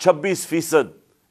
26%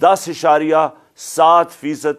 10.7%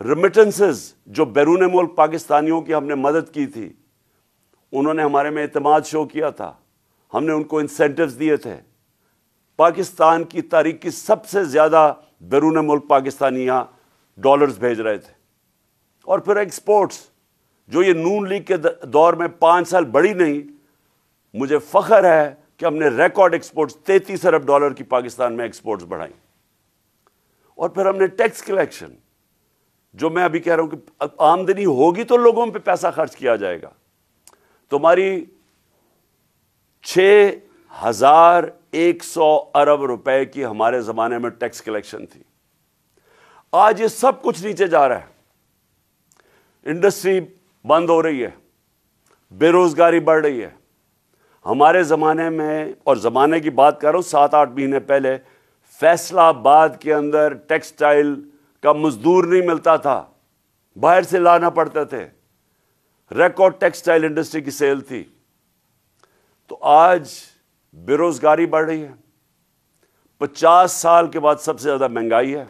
remittances جو بیرون ملک پاکستانیوں کی ہم نے مدد کی تھی، انہوں نے ہمارے میں اعتماد شو کیا تھا، ہم نے ان کو انسینٹیوز دیے تھے. پاکستان کی تاریخ کی سب سے زیادہ بیرون ملک پاکستانی یہاں ڈالرز بھیج رہے تھے. اور پھر ایکسپورٹس جو یہ نون لیگ کے دور میں 5 سال بڑھی نہیں، مجھے فخر ہے کہ ہم نے ریکارڈ ایکسپورٹس 33 ارب ڈالر کی پاکستان میں ایکسپورٹس بڑھائیں. اور پھر ہم نے ٹیکس کلیکشن، جو میں ابھی کہہ رہا ہوں کہ آمدنی ہوگی تو لوگوں پہ پیسہ خرچ کیا جائے گا. تمہاری 6,100 ارب روپے کی ہمارے زمانے میں ٹیکس کلیکشن تھی. آج یہ سب کچھ نیچے جا رہا ہے. انڈسٹری بند ہو رہی ہے، بے روزگاری بڑھ رہی ہے. ہمارے زمانے میں، اور زمانے کی بات کر رہا ہوں 7-8 مہینے پہلے، فیصلہ آباد کے اندر ٹیکسٹائل کا مزدور نہیں ملتا تھا، باہر سے لانا پڑتے تھے. ریکارڈ ٹیکسٹائل انڈسٹری کی سیل تھی. تو آج بے روزگاری بڑھ رہی ہے. 50 سال کے بعد سب سے زیادہ مہنگائی ہے.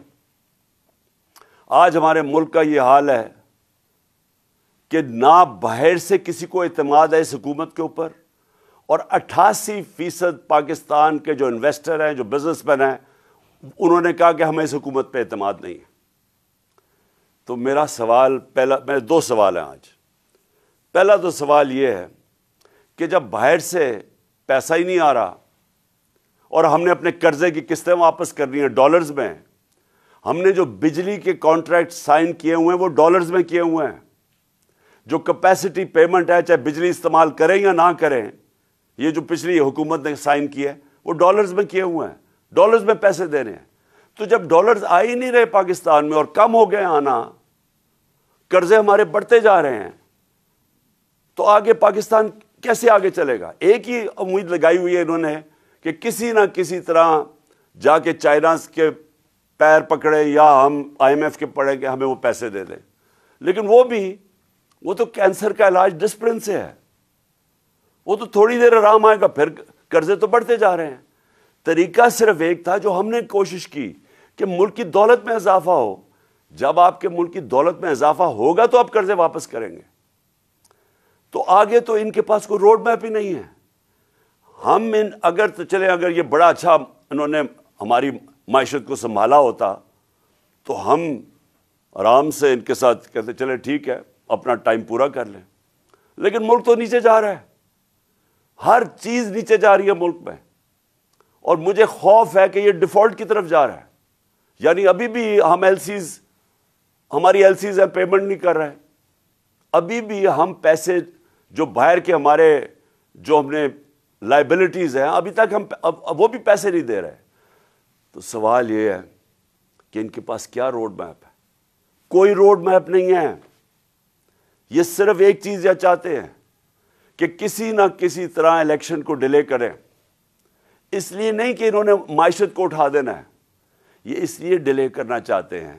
آج ہمارے ملک کا یہ حال ہے کہ نہ باہر سے کسی کو اعتماد ہے اس حکومت کے اوپر، اور 88% پاکستان کے جو انویسٹر ہیں، جو بزنس مین ہیں، انہوں نے کہا کہ ہمیں اس حکومت پہ اعتماد نہیں ہے. تو میرا سوال میرے 2 سوال ہیں آج. پہلا تو سوال یہ ہے کہ جب باہر سے پیسہ ہی نہیں آ رہا اور ہم نے اپنے قرضے کی قسطیں واپس کرنی ہیں ڈالرز میں، ہم نے جو بجلی کے کانٹریکٹ سائن کیے ہوئے ہیں وہ ڈالرز میں کیے ہوئے ہیں. جو کیپیسٹی پیمنٹ ہے، چاہے بجلی استعمال کریں یا نہ کریں، یہ جو پچھلی حکومت نے سائن کیا ہے وہ ڈالرز میں کیے ہوئے ہیں، ڈالرز میں پیسے دینے ہیں. تو جب ڈالرز آ ہی نہیں رہے پاکستان میں اور کم ہو گئے آنا، قرضے ہمارے بڑھتے جا رہے ہیں، تو آگے پاکستان کیسے آگے چلے گا؟ ایک ہی امید لگائی ہوئی ہے انہوں نے کہ کسی نہ کسی طرح جا کے چائنا کے پیر پکڑے یا ہم IMF کے پڑے کہ ہمیں وہ پیسے دے دیں. لیکن وہ تو کینسر کا علاج ڈسپلن سے ہے. وہ تو تھوڑی دیر آرام آئے گا، پھر قرضے تو بڑھتے جا رہے ہیں. طریقہ صرف ایک تھا جو ہم نے کوشش کی کہ ملک کی دولت میں اضافہ ہو. جب آپ کے ملک کی دولت میں اضافہ ہوگا تو آپ قرضے واپس کریں گے. تو آگے تو ان کے پاس کوئی روڈ میپ ہی نہیں ہے. ہم اگر یہ بڑا اچھا انہوں نے ہماری معیشت کو سنبھالا ہوتا تو ہم آرام سے ان کے ساتھ کہتے چلے ٹھیک ہے اپنا ٹائم پورا کر لیں. لیکن ملک تو نیچے جا رہا ہے، ہر چیز نیچے جا رہی ہے ملک میں، اور مجھے خوف ہے کہ یہ ڈیفالٹ کی طرف جا رہا ہے. یعنی ابھی بھی ہم ہماری ایلسیز ہیں پیمنٹ نہیں کر رہے. ابھی بھی ہم پیسے جو باہر کے ہمارے جو ہم نے لائبلٹیز ہیں، ابھی تک ہم وہ بھی پیسے نہیں دے رہے. تو سوال یہ ہے کہ ان کے پاس کیا روڈ میپ ہے؟ کوئی روڈ میپ نہیں ہے. یہ صرف ایک چیز یہ چاہتے ہیں کہ کسی نہ کسی طرح الیکشن کو ڈیلے کریں. اس لیے نہیں کہ انہوں نے معیشت کو اٹھا دینا ہے، یہ اس لیے ڈیلے کرنا چاہتے ہیں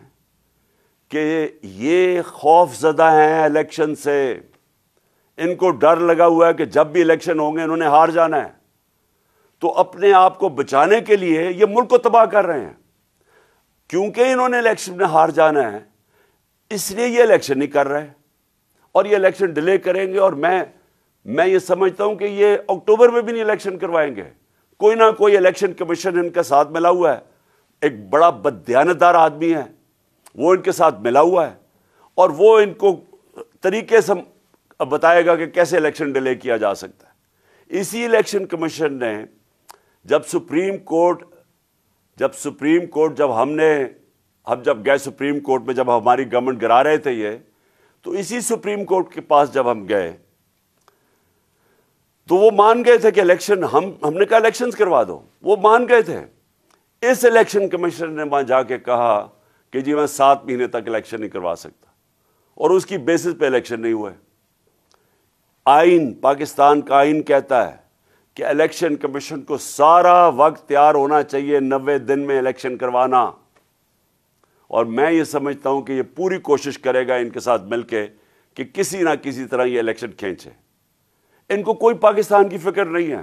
کہ یہ خوف زدہ ہیں الیکشن سے. ان کو ڈر لگا ہوا ہے کہ جب بھی الیکشن ہوں گے انہوں نے ہار جانا ہے. تو اپنے آپ کو بچانے کے لیے یہ ملک کو تباہ کر رہے ہیں. کیونکہ انہوں نے الیکشن میں ہار جانا ہے اس لیے یہ الیکشن نہیں کر رہے، اور یہ الیکشن ڈیلے کریں گے. اور میں یہ سمجھتا ہوں کہ یہ اکتوبر میں بھی نہیں الیکشن کروائیں گے. کوئی نہ کوئی الیکشن کمیشن ان کے ساتھ ملا ہوا ہے، ایک بڑا بددیانتدار آدمی ہے وہ ان کے ساتھ ملا ہوا ہے، اور وہ ان کو طریقے سے بتائے گا کہ کیسے الیکشن ڈیلے کیا جا سکتا ہے. اسی الیکشن کمیشن نے جب سپریم کورٹ جب ہم جب گئے سپریم کورٹ میں، جب ہماری گورنمنٹ گرا رہے تھے یہ، تو اسی سپریم کورٹ کے پاس جب ہم گئے تو وہ مان گئے تھے کہ الیکشن ہم نے کہا الیکشنز کروا دو، وہ مان گئے تھے. اس الیکشن کمیشن نے وہاں جا کے کہا کہ جی میں 7 مہینے تک الیکشن نہیں کروا سکتا، اور اس کی بیسس پہ الیکشن نہیں ہوئے. پاکستان کا آئین کہتا ہے کہ الیکشن کمیشن کو سارا وقت تیار ہونا چاہیے 90 دن میں الیکشن کروانا. اور میں یہ سمجھتا ہوں کہ یہ پوری کوشش کرے گا ان کے ساتھ مل کے کہ کسی نہ کسی طرح یہ الیکشن کھینچے. ان کو کوئی پاکستان کی فکر نہیں ہے،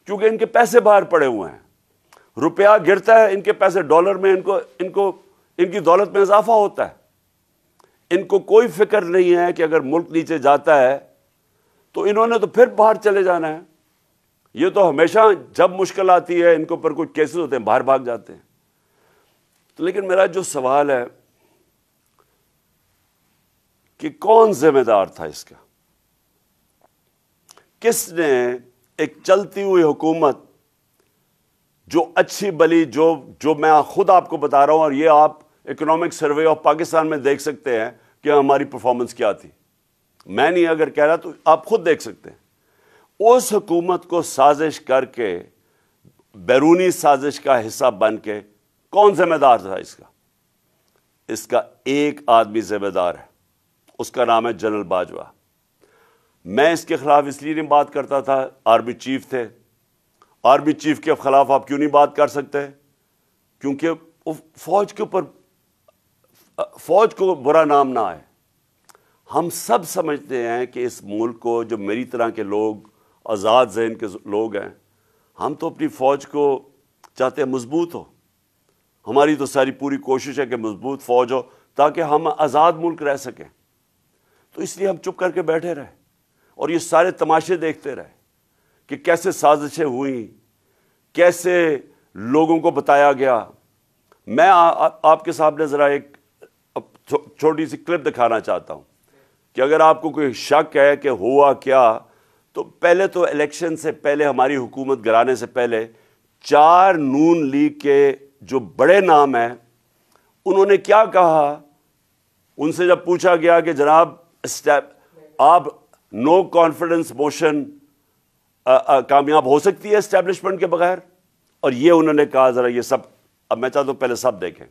کیونکہ ان کے پیسے باہر پڑے ہوئے ہیں. روپیہ گرتا ہے، ان کے پیسے ڈالر میں ان کی دولت میں اضافہ ہوتا ہے. ان کو کوئی فکر نہیں ہے کہ اگر ملک نیچے جاتا ہے تو انہوں نے تو پھر باہر چلے جانا ہے. یہ تو ہمیشہ جب مشکل آتی ہے ان کے اوپر کوئی کیسز ہوتے ہیں باہر بھاگ جاتے ہیں. تو لیکن میرا جو سوال ہے کہ کون ذمہ دار تھا اس کا؟ کس نے ایک چلتی ہوئی حکومت جو اچھی بلی جو میں خود آپ کو بتا رہا ہوں، اور یہ آپ اکنامک سروے آف پاکستان میں دیکھ سکتے ہیں کہ ہماری پرفارمنس کیا تھی. میں نہیں اگر کہہ رہا تو آپ خود دیکھ سکتے ہیں. اس حکومت کو سازش کر کے، بیرونی سازش کا حصہ بن کے، کون ذمہ دار تھا اس کا؟ اس کا ایک آدمی ذمہ دار ہے، اس کا نام ہے جنرل باجوہ. میں اس کے خلاف اس لیے نہیں بات کرتا تھا، آرمی چیف تھے. آرمی چیف کے خلاف آپ کیوں نہیں بات کر سکتے؟ کیونکہ فوج کے اوپر، فوج کو برا نام نہ آئے. ہم سب سمجھتے ہیں کہ اس ملک کو، جو میری طرح کے لوگ، آزاد ذہن کے لوگ ہیں، ہم تو اپنی فوج کو چاہتے ہیں مضبوط ہو. ہماری تو ساری پوری کوشش ہے کہ مضبوط فوج ہو تاکہ ہم آزاد ملک رہ سکیں. تو اس لیے ہم چپ کر کے بیٹھے رہے اور یہ سارے تماشے دیکھتے رہے کہ کیسے سازشیں ہوئیں، کیسے لوگوں کو بتایا گیا. میں آپ کے سامنے ذرا ایک چھوٹی سی کلپ دکھانا چاہتا ہوں کہ اگر آپ کو کوئی شک ہے کہ ہوا کیا، تو پہلے تو الیکشن سے پہلے، ہماری حکومت گرانے سے پہلے، 4 نون لیگ کے جو بڑے نام ہیں انہوں نے کیا کہا. ان سے جب پوچھا گیا کہ جناب آپ نو کانفیڈنس موشن کامیاب ہو سکتی ہے اسٹیبلشمنٹ کے بغیر، اور یہ انہوں نے کہا. ذرا یہ سب اب میں چاہتا ہوں پہلے سب دیکھیں.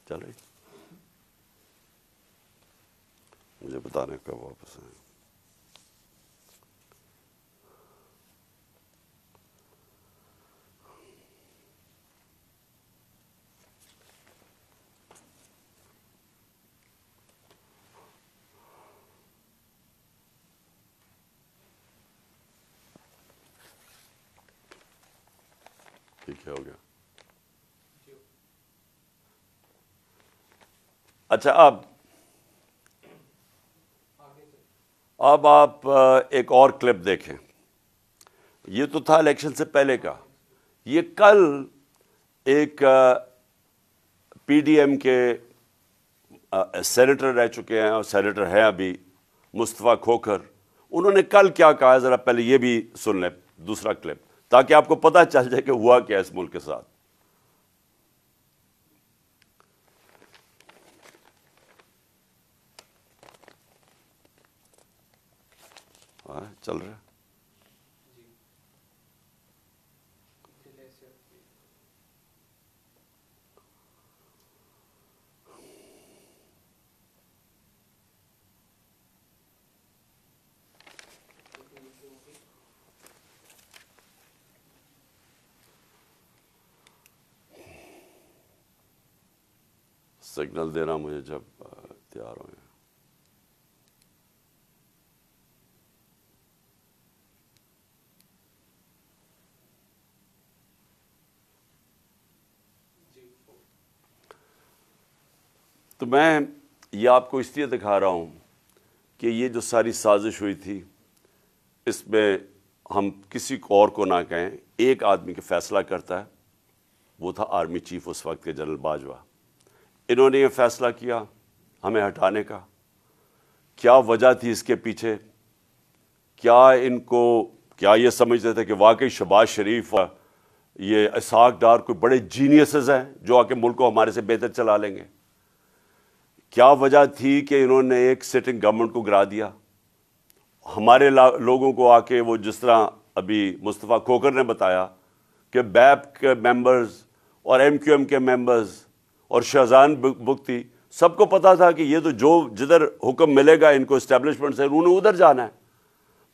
چلے مجھے بتانے کب واپس آئیں. ٹھیک ہے، ہو گیا. اچھا، اب آپ ایک اور کلپ دیکھیں. یہ تو تھا الیکشن سے پہلے کا. یہ کل ایک پی ڈی ایم کے سینیٹر رہ چکے ہیں اور سینیٹر ہیں ابھی، مصطفیٰ کھوکھر. انہوں نے کل کیا کہا، ذرا پہلے یہ بھی سن لیں، دوسرا کلپ، تاکہ آپ کو پتہ چل جائے کہ ہوا کیا اس ملک کے ساتھ. چل رہا ہے. سگنل دینا مجھے جب تیار ہو. تو میں یہ آپ کو اس لیے دکھا رہا ہوں کہ یہ جو ساری سازش ہوئی تھی، اس میں ہم کسی کو اور کو نہ کہیں، ایک آدمی کا فیصلہ کرتا ہے، وہ تھا آرمی چیف اس وقت کے جنرل باجوہ. انہوں نے یہ فیصلہ کیا ہمیں ہٹانے کا. کیا وجہ تھی اس کے پیچھے؟ کیا یہ سمجھتے تھے کہ واقعی شہباز شریف اور یہ اسحاق ڈار کوئی بڑے جینیسز ہیں جو آ کے ملک کو ہمارے سے بہتر چلا لیں گے؟ کیا وجہ تھی کہ انہوں نے ایک سٹنگ گورنمنٹ کو گرا دیا؟ ہمارے لوگوں کو آ کے، وہ جس طرح ابھی مصطفیٰ کھوکھر نے بتایا کہ بیپ کے ممبرز اور ایم کیو ایم کے ممبرز اور شہزان بگٹی، سب کو پتا تھا کہ یہ تو جو جدھر حکم ملے گا ان کو اسٹیبلشمنٹ سے، انہوں نے ادھر جانا ہے.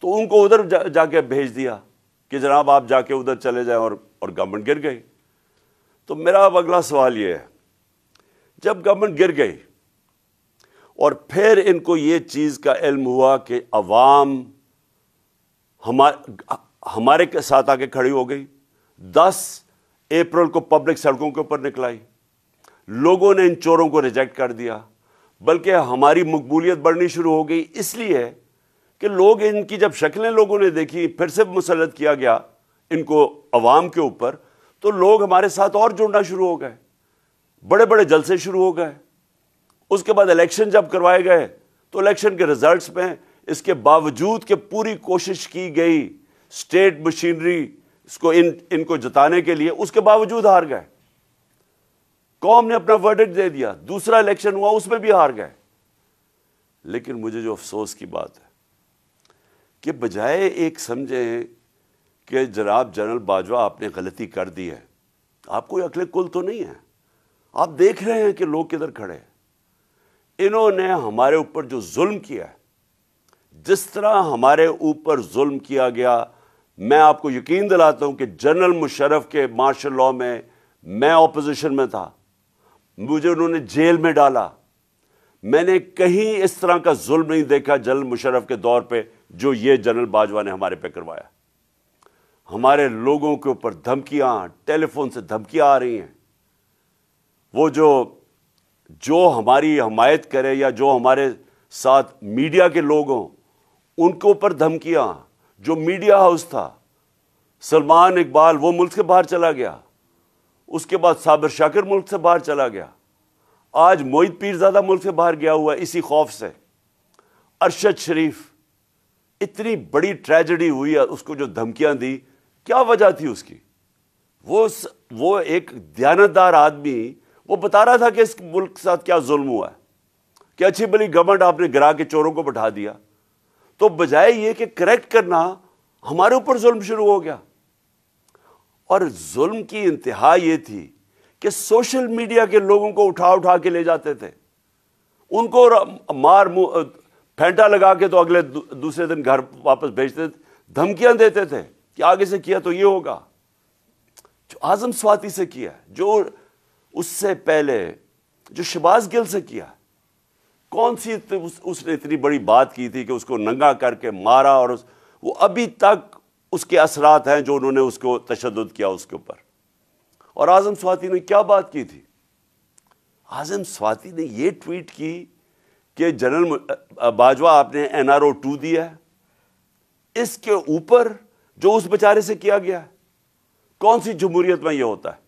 تو ان کو ادھر جا کے بھیج دیا کہ جناب آپ جا کے ادھر چلے جائیں، اور گورنمنٹ گر گئی. تو میرا اب اگلا سوال یہ ہے، جب گورنمنٹ گر گئی اور پھر ان کو یہ چیز کا علم ہوا کہ عوام ہمارے کے ساتھ آ کے کھڑی ہو گئی. 10 اپریل کو پبلک سڑکوں کے اوپر نکلائی. لوگوں نے ان چوروں کو ریجیکٹ کر دیا, بلکہ ہماری مقبولیت بڑھنی شروع ہو گئی اس لیے کہ لوگ ان کی جب شکلیں لوگوں نے دیکھی, پھر سے مسلط کیا گیا ان کو عوام کے اوپر, تو لوگ ہمارے ساتھ اور جڑنا شروع ہو گئے, بڑے بڑے جلسے شروع ہو گئے. اس کے بعد الیکشن جب کروائے گئے تو الیکشن کے ریزلٹس میں اس کے باوجود کہ پوری کوشش کی گئی اسٹیٹ مشینری اس کو ان کو جتانے کے لیے, اس کے باوجود ہار گئے. قوم نے اپنا ورڈکٹ دے دیا. دوسرا الیکشن ہوا, اس میں بھی ہار گئے. لیکن مجھے جو افسوس کی بات ہے کہ بجائے ایک سمجھیں کہ جناب جنرل باجوہ آپ نے غلطی کر دی ہے, آپ کوئی عقل کل تو نہیں ہے, آپ دیکھ رہے ہیں کہ لوگ کدھر کھڑے ہیں. انہوں نے ہمارے اوپر جو ظلم کیا ہے, جس طرح ہمارے اوپر ظلم کیا گیا, میں آپ کو یقین دلاتا ہوں کہ جنرل مشرف کے مارشل لاء میں اپوزیشن میں تھا, مجھے انہوں نے جیل میں ڈالا. میں نے کہیں اس طرح کا ظلم نہیں دیکھا جنرل مشرف کے دور پہ جو یہ جنرل باجوہ نے ہمارے پہ کروایا. ہمارے لوگوں کے اوپر دھمکیاں, ٹیلی فون سے دھمکیاں آ رہی ہیں. وہ جو ہماری حمایت کرے یا جو ہمارے ساتھ میڈیا کے لوگ ہوں, ان کے اوپر دھمکیاں. جو میڈیا ہاؤس تھا, سلمان اقبال وہ ملک سے باہر چلا گیا, اس کے بعد صابر شاکر ملک سے باہر چلا گیا, آج معید پیرزادہ ملک سے باہر گیا ہوا ہے اسی خوف سے. ارشد شریف, اتنی بڑی ٹریجڈی ہوئی ہے, اس کو جو دھمکیاں دی, کیا وجہ تھی اس کی؟ وہ ایک دیانتدار آدمی, وہ بتا رہا تھا کہ اس ملک کے ساتھ کیا ظلم ہوا ہے, کہ اچھی بلی گورنمنٹ آپ نے گرا کے چوروں کو بٹھا دیا. تو بجائے یہ کہ کریکٹ کرنا, ہمارے اوپر ظلم شروع ہو گیا. اور ظلم کی انتہا یہ تھی کہ سوشل میڈیا کے لوگوں کو اٹھا کے لے جاتے تھے, ان کو پھینٹا لگا کے تو اگلے دوسرے دن گھر واپس بھیجتے تھے, دھمکیاں دیتے تھے کہ آگے سے کیا تو یہ ہوگا. جو اعظم سواتی سے کیا, جو اس سے پہلے جو شہباز گل سے کیا, کون سی اس نے اتنی بڑی بات کی تھی کہ اس کو ننگا کر کے مارا, اور وہ ابھی تک اس کے اثرات ہیں جو انہوں نے اس کو تشدد کیا اس کے اوپر. اور اعظم سواتی نے کیا بات کی تھی؟ اعظم سواتی نے یہ ٹویٹ کی کہ جنرل باجوہ آپ نے NRO 2 دیا ہے, اس کے اوپر جو اس بیچارے سے کیا گیا ہے, کون سی جمہوریت میں یہ ہوتا ہے؟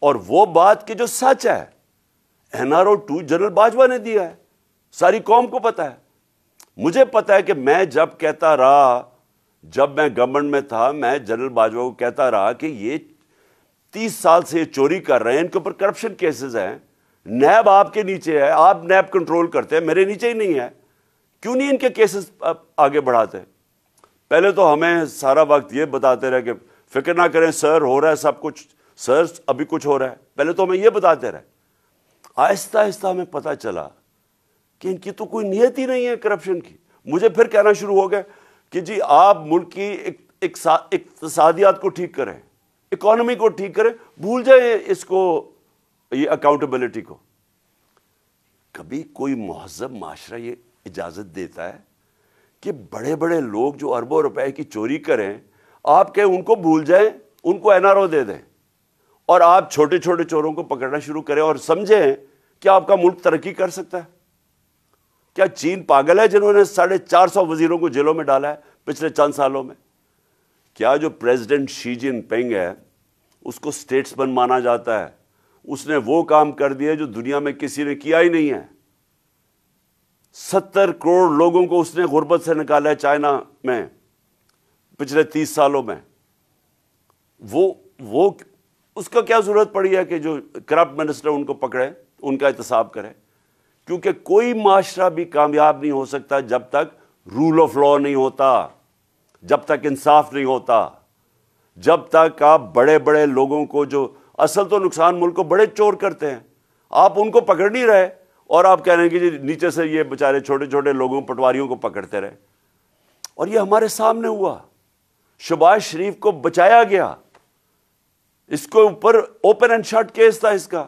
اور وہ بات کہ جو سچ ہے, NRO 2 جنرل باجوہ نے دیا ہے, ساری قوم کو پتا ہے. مجھے پتا ہے کہ میں جب کہتا رہا, جب میں گورنمنٹ میں تھا, میں جنرل باجوہ کو کہتا رہا کہ یہ 30 سال سے یہ چوری کر رہے ہیں, ان کے اوپر کرپشن کیسز ہیں, نیب آپ کے نیچے ہے, آپ نیب کنٹرول کرتے ہیں, میرے نیچے ہی نہیں ہے, کیوں نہیں ان کے کیسز آگے بڑھاتے؟ پہلے تو ہمیں سارا وقت یہ بتاتے رہے کہ فکر نہ کریں سر, ہو رہا ہے سب کچھ, سر ابھی کچھ ہو رہا ہے. پہلے تو ہمیں یہ بتاتے رہے. آہستہ آہستہ ہمیں پتہ چلا کہ ان کی تو کوئی نیت ہی نہیں ہے کرپشن کی. مجھے پھر کہنا شروع ہو گیا کہ جی آپ ملک کی اقتصادیات کو ٹھیک کریں, اکانومی کو ٹھیک کریں, بھول جائیں اس کو, یہ اکاؤنٹیبلٹی کو. کبھی کوئی مہذب معاشرہ یہ اجازت دیتا ہے کہ بڑے بڑے لوگ جو اربوں روپے کی چوری کریں, آپ کہیں ان کو بھول جائیں, ان کو NRO دے دیں, اور آپ چھوٹے چھوٹے چوروں کو پکڑنا شروع کریں اور سمجھیں کہ آپ کا ملک ترقی کر سکتا ہے؟ کیا چین پاگل ہے جنہوں نے 450 وزیروں کو جیلوں میں ڈالا ہے پچھلے چند سالوں میں؟ کیا جو پریزیڈنٹ شی جن پنگ ہے اس کو اسٹیٹسمین مانا جاتا ہے, اس نے وہ کام کر دیا جو دنیا میں کسی نے کیا ہی نہیں ہے. 70 کروڑ لوگوں کو اس نے غربت سے نکالا ہے چائنا میں پچھلے 30 سالوں میں. وہ اس کا کیا ضرورت پڑی ہے کہ جو کرپٹ منسٹر ان کو پکڑے, ان کا احتساب کرے؟ کیونکہ کوئی معاشرہ بھی کامیاب نہیں ہو سکتا جب تک رول آف لا نہیں ہوتا, جب تک انصاف نہیں ہوتا, جب تک آپ بڑے بڑے لوگوں کو, جو اصل تو نقصان ملک کو بڑے چور کرتے ہیں, آپ ان کو پکڑ نہیں رہے, اور آپ کہہ رہے ہیں کہ جی نیچے سے یہ بیچارے چھوٹے چھوٹے لوگوں, پٹواریوں کو پکڑتے رہے. اور یہ ہمارے سامنے ہوا. شہباز شریف کو بچایا گیا, اس کو اوپر اوپن اینڈ شٹ کیس تھا, اس کا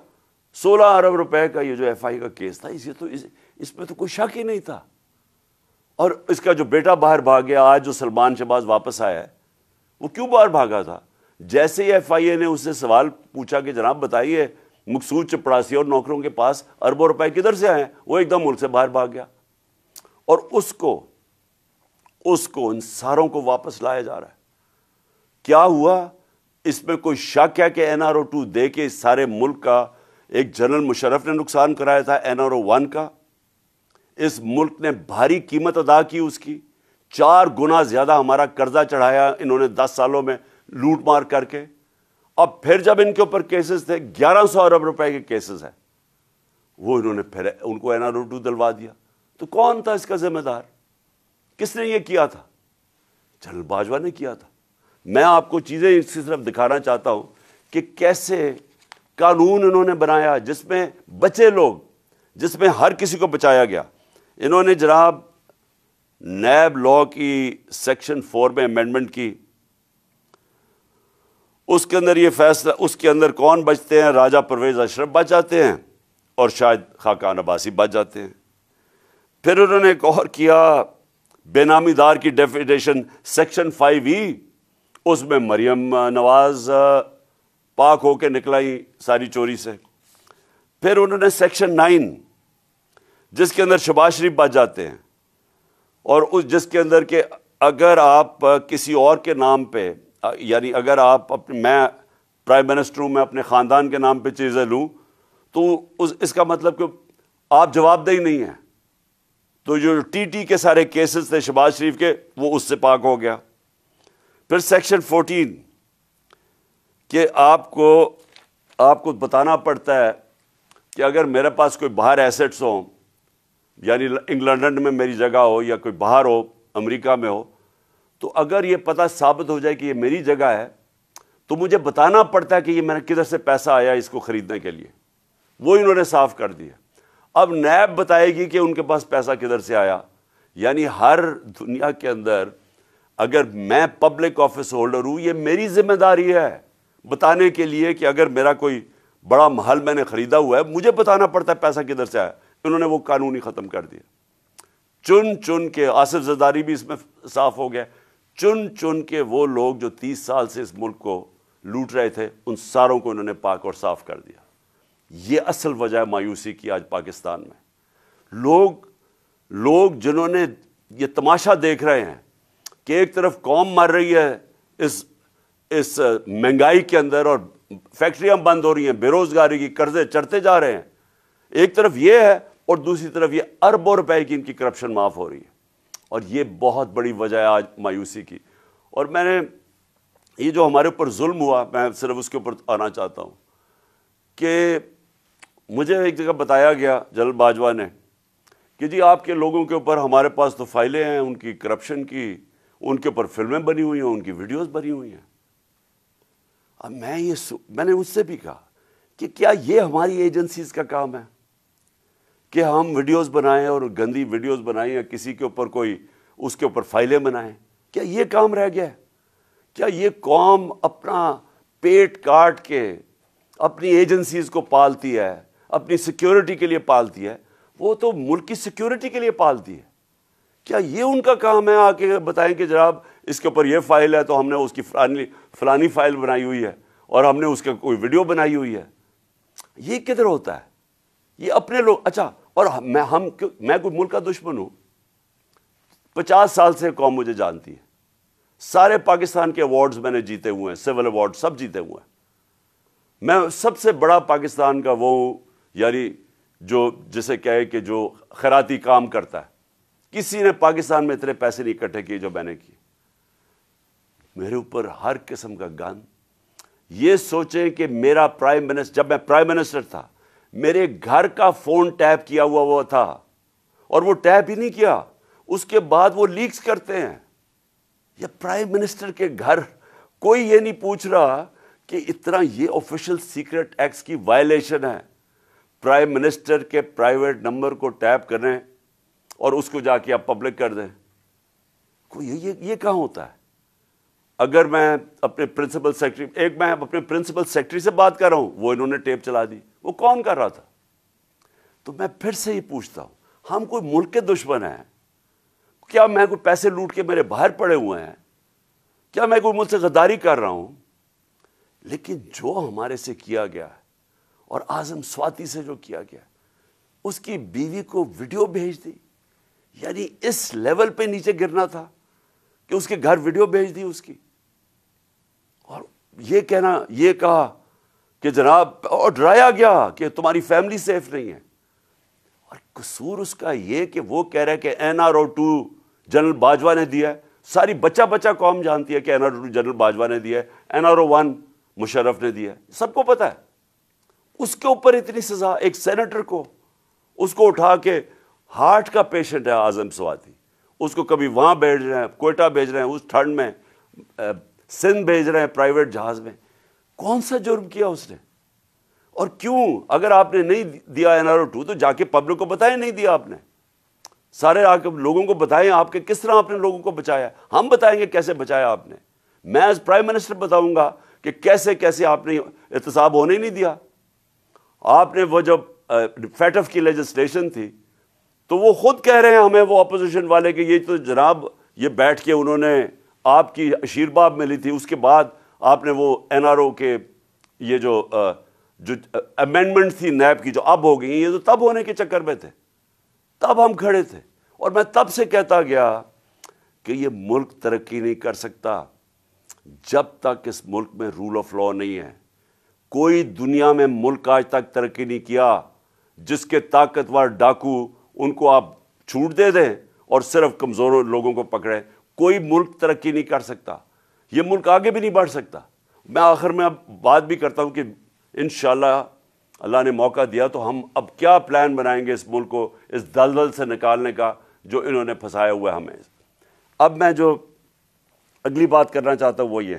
16 ارب روپے کا یہ جو FI کا کیس تھا, اس میں تو کوئی شک ہی نہیں تھا. اور اس کا جو بیٹا باہر بھاگ گیا, آج جو سلمان شہباز واپس آیا ہے, وہ کیوں باہر بھاگا تھا؟ جیسے ہی ایف آئی اے نے اس سے سوال پوچھا کہ جناب بتائیے مقصود چپڑاسی اور نوکروں کے پاس اربوں روپے کدھر سے آئے ہیں, وہ ایک دم ملک سے باہر بھاگ گیا. اور اس کو ان ساروں کو واپس لایا جا رہا ہے. کیا ہوا؟ اس میں کوئی شک ہے کہ این آر او 2 دے کے اس سارے ملک کا ایک جنرل مشرف نے نقصان کرایا تھا این آر او 1 کا. اس ملک نے بھاری قیمت ادا کی اس کی, 4 گنا زیادہ ہمارا قرضہ چڑھایا انہوں نے 10 سالوں میں لوٹ مار کر کے. اب پھر جب ان کے اوپر کیسز تھے, 1100 ارب روپے کے کیسز ہیں, وہ انہوں نے پھر ان کو این آر او 2 دلوا دیا. تو کون تھا اس کا ذمہ دار؟ کس نے یہ کیا تھا؟ جنرل باجوہ نے کیا تھا. میں آپ کو چیزیں اس کی طرف دکھانا چاہتا ہوں کہ کیسے قانون انہوں نے بنایا جس میں بچے لوگ, جس میں ہر کسی کو بچایا گیا. انہوں نے جناب نیب لا کی سیکشن 4 میں امینڈمنٹ کی, اس کے اندر یہ فیصلہ, اس کے اندر کون بچتے ہیں؟ راجہ پرویز اشرف بچ جاتے ہیں اور شاید خاقان عباسی بچ جاتے ہیں. پھر انہوں نے ایک اور کیا, بے نامی دار کی ڈیفینیشن سیکشن 5E, اس میں مریم نواز پاک ہو کے نکلائی ساری چوری سے. پھر انہوں نے سیکشن 9 جس کے اندر شہباز شریف بچ جاتے ہیں, اور اس جس کے اندر کہ اگر آپ کسی اور کے نام پہ, یعنی اگر آپ میں پرائم منسٹر ہوں, میں اپنے خاندان کے نام پہ چیزیں لوں تو اس کا مطلب کہ آپ جواب دہی نہیں ہیں. تو جو ٹی کے سارے کیسز تھے شہباز شریف کے, وہ اس سے پاک ہو گیا. پھر سیکشن 14 کہ آپ کو بتانا پڑتا ہے کہ اگر میرے پاس کوئی باہر ایسٹس ہوں, یعنی انگلینڈ میں میری جگہ ہو یا کوئی باہر ہو, امریکہ میں ہو, تو اگر یہ پتہ ثابت ہو جائے کہ یہ میری جگہ ہے تو مجھے بتانا پڑتا ہے کہ یہ میں نے کدھر سے پیسہ آیا اس کو خریدنے کے لیے. وہ انہوں نے صاف کر دیا. اب نیب بتائے گی کہ ان کے پاس پیسہ کدھر سے آیا. یعنی ہر دنیا کے اندر اگر میں پبلک آفس ہولڈر ہوں, یہ میری ذمہ داری ہے بتانے کے لیے کہ اگر میرا کوئی بڑا محل میں نے خریدا ہوا ہے, مجھے بتانا پڑتا ہے پیسہ کدھر سے آیا. انہوں نے وہ قانون ہی ختم کر دیا. چن کے آصف زرداری بھی اس میں صاف ہو گیا. چن کے وہ لوگ جو 30 سال سے اس ملک کو لوٹ رہے تھے, ان ساروں کو انہوں نے پاک اور صاف کر دیا. یہ اصل وجہ ہے مایوسی کی آج پاکستان میں. لوگ جنہوں نے یہ تماشا دیکھ رہے ہیں کہ ایک طرف قوم مر رہی ہے اس مہنگائی کے اندر, اور فیکٹریاں بند ہو رہی ہیں, بے روزگاری کی قرضے چڑھتے جا رہے ہیں, ایک طرف یہ ہے, اور دوسری طرف یہ اربوں روپے کی ان کی کرپشن معاف ہو رہی ہے. اور یہ بہت بڑی وجہ ہے آج مایوسی کی. اور میں نے یہ جو ہمارے اوپر ظلم ہوا, میں صرف اس کے اوپر آنا چاہتا ہوں کہ مجھے ایک جگہ بتایا گیا جنرل باجوہ نے کہ جی آپ کے لوگوں کے اوپر ہمارے پاس تو فائلیں ہیں ان کی کرپشن کی, ان کے اوپر فلمیں بنی ہوئی ہیں, ان کی ویڈیوز بنی ہوئی ہیں. اب میں نے اس سے بھی کہا کہ کیا یہ ہماری ایجنسیز کا کام ہے کہ ہم ویڈیوز بنائیں اور گندی ویڈیوز بنائیں یا کسی کے اوپر کوئی اس کے اوپر فائلیں بنائیں؟ کیا یہ کام رہ گیا ہے؟ کیا یہ قوم اپنا پیٹ کاٹ کے اپنی ایجنسیز کو پالتی ہے, اپنی سیکیورٹی کے لیے پالتی ہے؟ وہ تو ملک کی سیکیورٹی کے لیے پالتی ہے. کیا یہ ان کا کام ہے آ کے بتائیں کہ جناب اس کے اوپر یہ فائل ہے تو ہم نے اس کی فلانی فائل بنائی ہوئی ہے اور ہم نے اس کا کوئی ویڈیو بنائی ہوئی ہے؟ یہ کدھر ہوتا ہے؟ یہ اپنے لوگ. اچھا, اور میں کوئی ملک کا دشمن ہوں؟ 50 سال سے قوم مجھے جانتی ہے, سارے پاکستان کے ایوارڈز میں نے جیتے ہوئے ہیں, سول ایوارڈ سب جیتے ہوئے ہیں. میں سب سے بڑا پاکستان کا وہ ہوں, یعنی جو جسے کہے کہ جو خیراتی کام کرتا ہے. کسی نے پاکستان میں اتنے پیسے نہیں اکٹھے کیے جو میں نے کیے. میرے اوپر ہر قسم کا گن. یہ سوچیں کہ میرا پرائم منسٹر, جب میں پرائم منسٹر تھا, میرے گھر کا فون ٹیپ کیا ہوا تھا, اور وہ ٹیپ ہی نہیں کیا, اس کے بعد وہ لیکس کرتے ہیں. یہ پرائم منسٹر کے گھر, کوئی یہ نہیں پوچھ رہا کہ اتنا یہ آفیشل سیکرٹ ایکٹس کی وائلیشن ہے. پرائم منسٹر کے پرائیویٹ نمبر کو ٹیپ کریں اور اس کو جا کے آپ پبلک کر دیں. یہ کہاں ہوتا ہے؟ اگر میں اپنے پرنسپل سیکرٹری, میں اپنے پرنسپل سیکرٹری سے بات کر رہا ہوں, وہ انہوں نے ٹیپ چلا دی, وہ کون کر رہا تھا؟ تو میں پھر سے یہ پوچھتا ہوں, ہم کوئی ملک کے دشمن ہیں؟ کیا میں کوئی پیسے لوٹ کے میرے باہر پڑے ہوئے ہیں؟ کیا میں کوئی ملک سے غداری کر رہا ہوں؟ لیکن جو ہمارے سے کیا گیا ہے، اور اعظم سواتی سے جو کیا گیا، اس کی بیوی کو ویڈیو بھیج دی، یعنی اس لیول پہ نیچے گرنا تھا کہ اس کے گھر ویڈیو بھیج دی اس کی، اور یہ کہنا، یہ کہا کہ جناب، اور ڈرایا گیا کہ تمہاری فیملی سیف نہیں ہے۔ اور قصور اس کا یہ کہ وہ کہہ رہا ہے کہ NRO2 جنرل باجوہ نے دیا ہے، ساری بچہ بچہ قوم جانتی ہے کہ NRO2 جنرل باجوہ نے دیا ہے، NRO1 مشرف نے دیا ہے، سب کو پتہ ہے۔ اس کے اوپر اتنی سزا، ایک سینیٹر کو، اس کو اٹھا کے، ہارٹ کا پیشنٹ ہے اعظم سواتی، اس کو کبھی وہاں بھیج رہے ہیں، کوئٹہ بھیج رہے ہیں اس ٹھنڈ میں، سندھ بھیج رہے ہیں پرائیویٹ جہاز میں۔ کون سا جرم کیا اس نے؟ اور کیوں؟ اگر آپ نے نہیں دیا NRO2 تو جا کے پبلک کو بتائیں نہیں دیا آپ نے، سارے آ کے لوگوں کو بتائیں آپ کے کس طرح آپ نے لوگوں کو بچایا۔ ہم بتائیں گے کیسے بچایا آپ نے، میں ایز پرائم منسٹر بتاؤں گا کہ کیسے کیسے آپ نے احتساب ہونے نہیں دیا۔ آپ نے وہ جب فیٹف کی لیجسلیشن تھی تو وہ خود کہہ رہے ہیں ہمیں، وہ اپوزیشن والے، کہ یہ تو جناب یہ بیٹھ کے انہوں نے آپ کی اشیرباب ملی تھی، اس کے بعد آپ نے وہ NRO کے یہ جو امینڈمنٹ تھی نیب کی جو اب ہو گئی، یہ تو تب ہونے کے چکر میں تھے، تب ہم کھڑے تھے۔ اور میں تب سے کہتا گیا کہ یہ ملک ترقی نہیں کر سکتا جب تک اس ملک میں رول آف لا نہیں ہے۔ کوئی دنیا میں ملک آج تک ترقی نہیں کیا جس کے طاقتور ڈاکو ان کو آپ چھوٹ دے دیں اور صرف کمزور لوگوں کو پکڑیں۔ کوئی ملک ترقی نہیں کر سکتا، یہ ملک آگے بھی نہیں بڑھ سکتا۔ میں آخر میں اب بات بھی کرتا ہوں کہ انشاءاللہ اللہ نے موقع دیا تو ہم اب کیا پلان بنائیں گے اس ملک کو اس دلدل سے نکالنے کا جو انہوں نے پھنسایا ہوا ہے ہمیں۔ اب میں جو اگلی بات کرنا چاہتا ہوں وہ یہ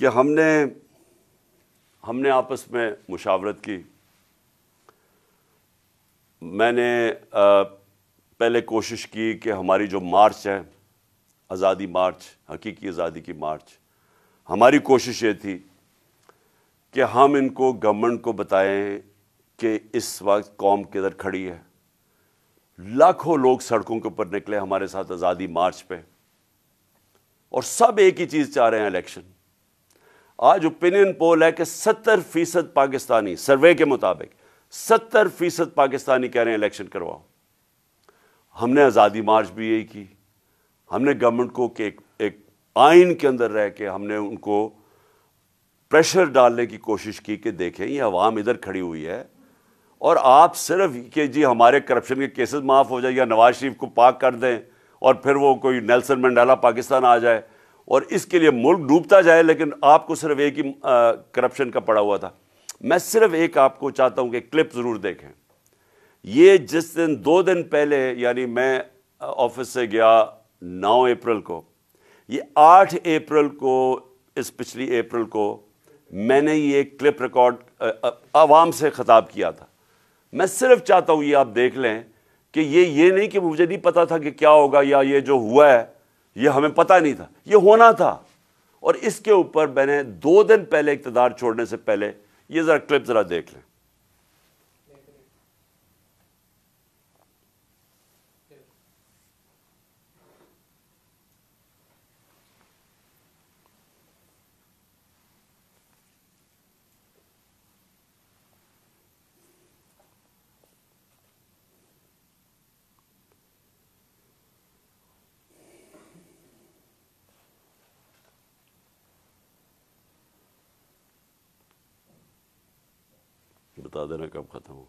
کہ ہم نے آپس میں مشاورت کی۔ میں نے پہلے کوشش کی کہ ہماری جو مارچ ہے، آزادی مارچ، حقیقی آزادی کی مارچ، ہماری کوشش یہ تھی کہ ہم ان کو، گورنمنٹ کو بتائیں کہ اس وقت قوم کدھر کھڑی ہے۔ لاکھوں لوگ سڑکوں کے اوپر نکلے ہمارے ساتھ آزادی مارچ پہ، اور سب ایک ہی چیز چاہ رہے ہیں، الیکشن۔ آج اوپینین پول ہے کہ 70% پاکستانی، سروے کے مطابق 70% پاکستانی کہہ رہے ہیں الیکشن کرواؤ۔ ہم نے آزادی مارچ بھی یہی کی۔ ہم نے گورنمنٹ کو کہ ایک آئین کے اندر رہ کے ہم نے ان کو پریشر ڈالنے کی کوشش کی کہ دیکھیں یہ عوام ادھر کھڑی ہوئی ہے، اور آپ صرف کہ جی ہمارے کرپشن کے کیسز معاف ہو جائے یا نواز شریف کو پاک کر دیں اور پھر وہ کوئی نیلسن منڈیلا پاکستان آ جائے اور اس کے لیے ملک ڈوبتا جائے، لیکن آپ کو صرف ایک ہی کرپشن کا پڑا ہوا تھا۔ میں صرف ایک آپ کو چاہتا ہوں کہ کلپ ضرور دیکھیں۔ یہ جس دن 2 دن پہلے، یعنی میں آفس سے گیا 9 اپریل کو، یہ 8 اپریل کو، اس پچھلی اپریل کو میں نے یہ کلپ ریکارڈ عوام سے خطاب کیا تھا۔ میں صرف چاہتا ہوں یہ آپ دیکھ لیں کہ یہ نہیں کہ مجھے نہیں پتا تھا کہ کیا ہوگا یا یہ جو ہوا ہے یہ ہمیں پتہ نہیں تھا، یہ ہونا تھا۔ اور اس کے اوپر میں نے 2 دن پہلے اقتدار چھوڑنے سے پہلے یہ ذرا کلپ ذرا دیکھ لیں۔ بتا دینا کب ختم ہو۔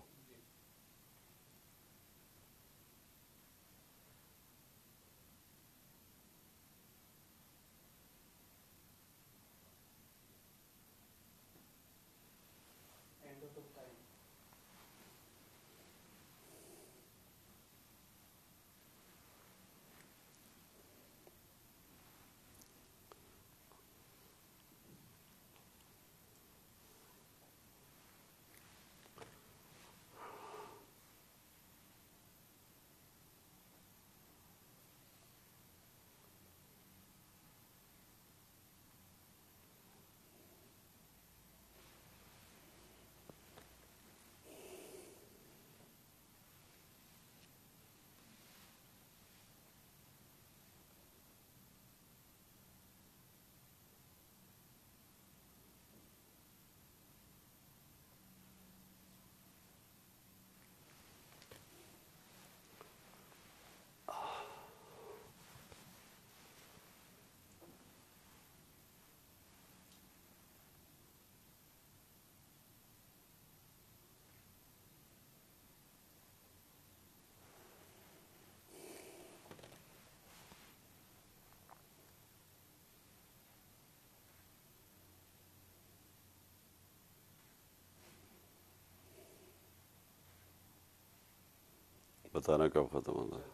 پتہ نہ کب ختم ہوتا ہے.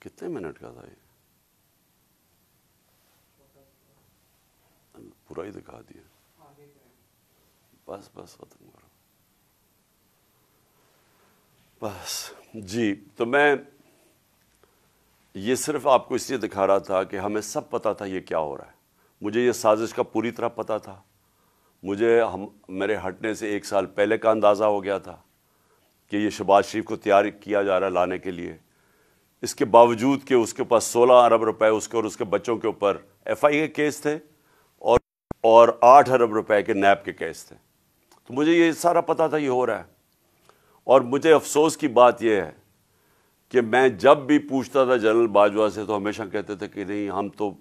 کتنے منٹ کا تھا یہ؟ پورا ہی دکھا دیا. بس ختم کرو بس. جی تو میں یہ صرف آپ کو اس لیے دکھا رہا تھا کہ ہمیں سب پتا تھا یہ کیا ہو رہا ہے. مجھے یہ سازش کا پوری طرح پتا تھا. مجھے میرے ہٹنے سے 1 سال پہلے کا اندازہ ہو گیا تھا کہ یہ شہباز شریف کو تیار کیا جا رہا ہے لانے کے لیے. اس کے باوجود کہ اس کے پاس 16 ارب روپے اس کے اور اس کے بچوں کے اوپر FI کے کیس تھے اور 8 ارب روپے کے نیب کے کیس تھے. تو مجھے یہ سارا پتا تھا یہ ہو رہا ہے. اور مجھے افسوس کی بات یہ ہے کہ میں جب بھی پوچھتا تھا جنرل باجوہ سے تو ہمیشہ کہتے تھے کہ نہیں ہم تو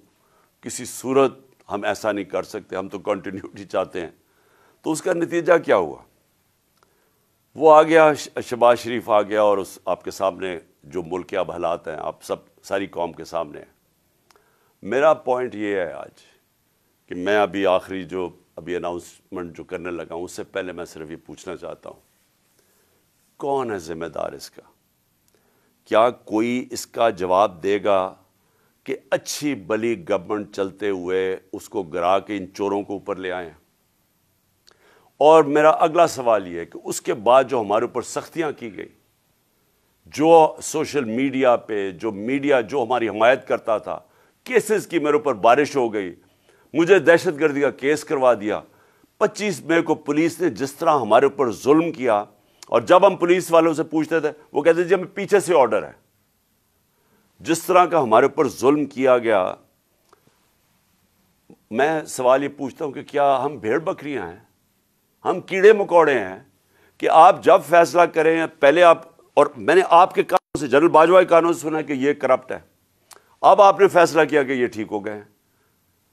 کسی صورت ہم ایسا نہیں کر سکتے, ہم تو کنٹینیوٹی چاہتے ہیں. تو اس کا نتیجہ کیا ہوا؟ وہ آ گیا, شہباز شریف آ گیا اور آپ کے سامنے جو ملک کے اب حالات ہیں آپ ساری قوم کے سامنے ہیں. میرا پوائنٹ یہ ہے آج کہ میں ابھی اناؤنسمنٹ جو کرنے لگا ہوں اس سے پہلے میں صرف یہ پوچھنا چاہتا ہوں, کون ہے ذمہ دار اس کا؟ کیا کوئی اس کا جواب دے گا کہ اچھی بلی گورنمنٹ چلتے ہوئے اس کو گرا کے ان چوروں کو اوپر لے آئے ہیں؟ اور میرا اگلا سوال یہ ہے کہ اس کے بعد جو ہمارے اوپر سختیاں کی گئی, جو سوشل میڈیا پہ جو ہماری حمایت کرتا تھا, کیسز کی میرے اوپر بارش ہو گئی, مجھے دہشت گردی کا کیس کروا دیا. 25 مئی کو پولیس نے جس طرح ہمارے اوپر ظلم کیا, اور جب ہم پولیس والوں سے پوچھتے تھے وہ کہتے تھے جی ہمیں پیچھے سے آرڈر ہے. جس طرح کا ہمارے اوپر ظلم کیا گیا, میں سوال یہ پوچھتا ہوں کہ کیا ہم بھیڑ بکریاں ہیں, ہم کیڑے مکوڑے ہیں کہ آپ جب فیصلہ کریں پہلے اور میں نے آپ کے کانوں سے, جنرل باجوہ کے کانوں سے سنا کہ یہ کرپٹ ہے, اب آپ نے فیصلہ کیا کہ یہ ٹھیک ہو گئے ہیں,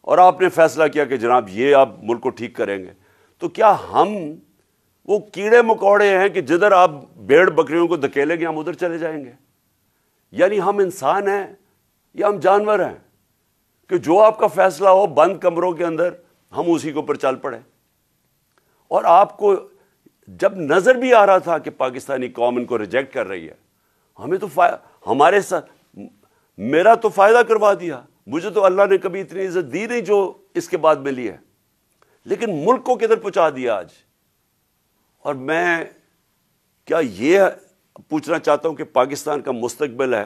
اور آپ نے فیصلہ کیا کہ جناب یہ آپ ملک کو ٹھیک کریں گے. تو کیا ہم وہ کیڑے مکوڑے ہیں کہ جدھر آپ بھیڑ بکریوں کو دھکیلیں گے ہم ادھر چلے جائیں گے؟ یعنی ہم انسان ہیں یا ہم جانور ہیں کہ جو آپ کا فیصلہ ہو بند کمروں کے اندر ہم اسی کے اوپر چل پڑے؟ اور آپ کو جب نظر بھی آ رہا تھا کہ پاکستانی قوم ان کو ریجیکٹ کر رہی ہے, ہمیں تو ہمارے ساتھ میرا تو فائدہ کروا دیا. مجھے تو اللہ نے کبھی اتنی عزت دی نہیں جو اس کے بعد ملی ہے, لیکن ملک کو کدھر پہنچا دیا آج. اور میں کیا یہ پوچھنا چاہتا ہوں کہ پاکستان کا مستقبل ہے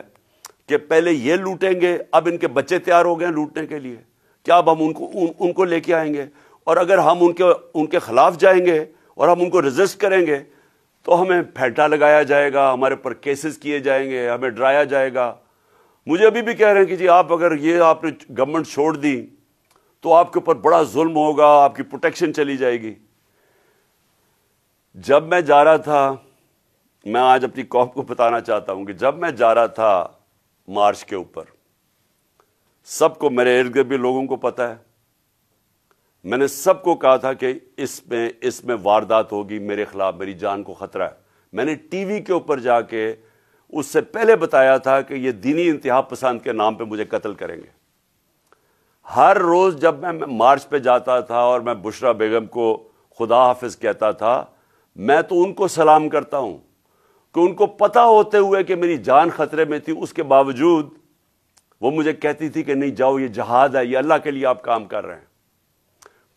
کہ پہلے یہ لوٹیں گے, اب ان کے بچے تیار ہو گئے ہیں لوٹنے کے لیے, کیا اب ہم ان کو لے کے آئیں گے؟ اور اگر ہم ان کے خلاف جائیں گے اور ہم ان کو ریزسٹ کریں گے تو ہمیں پھیٹا لگایا جائے گا, ہمارے پر کیسز کیے جائیں گے, ہمیں ڈرایا جائے گا. مجھے ابھی بھی کہہ رہے ہیں کہ جی آپ اگر آپ نے گورنمنٹ چھوڑ دی تو آپ کے اوپر بڑا ظلم ہوگا, آپ کی پروٹیکشن چلی جائے گی. جب میں جا رہا تھا, میں آج اپنی قوم کو بتانا چاہتا ہوں کہ جب میں جا رہا تھا مارچ کے اوپر, سب کو, میرے ارد گرد بھی لوگوں کو پتا ہے, میں نے سب کو کہا تھا کہ اس میں واردات ہوگی میرے خلاف, میری جان کو خطرہ ہے. میں نے ٹی وی کے اوپر جا کے اس سے پہلے بتایا تھا کہ یہ دینی انتہا پسند کے نام پہ مجھے قتل کریں گے. ہر روز جب میں مارچ پہ جاتا تھا اور میں بشرا بیگم کو خدا حافظ کہتا تھا, میں تو ان کو سلام کرتا ہوں کہ ان کو پتا ہوتے ہوئے کہ میری جان خطرے میں تھی, اس کے باوجود وہ مجھے کہتی تھی کہ نہیں جاؤ, یہ جہاد ہے, یہ اللہ کے لیے آپ کام کر رہے ہیں.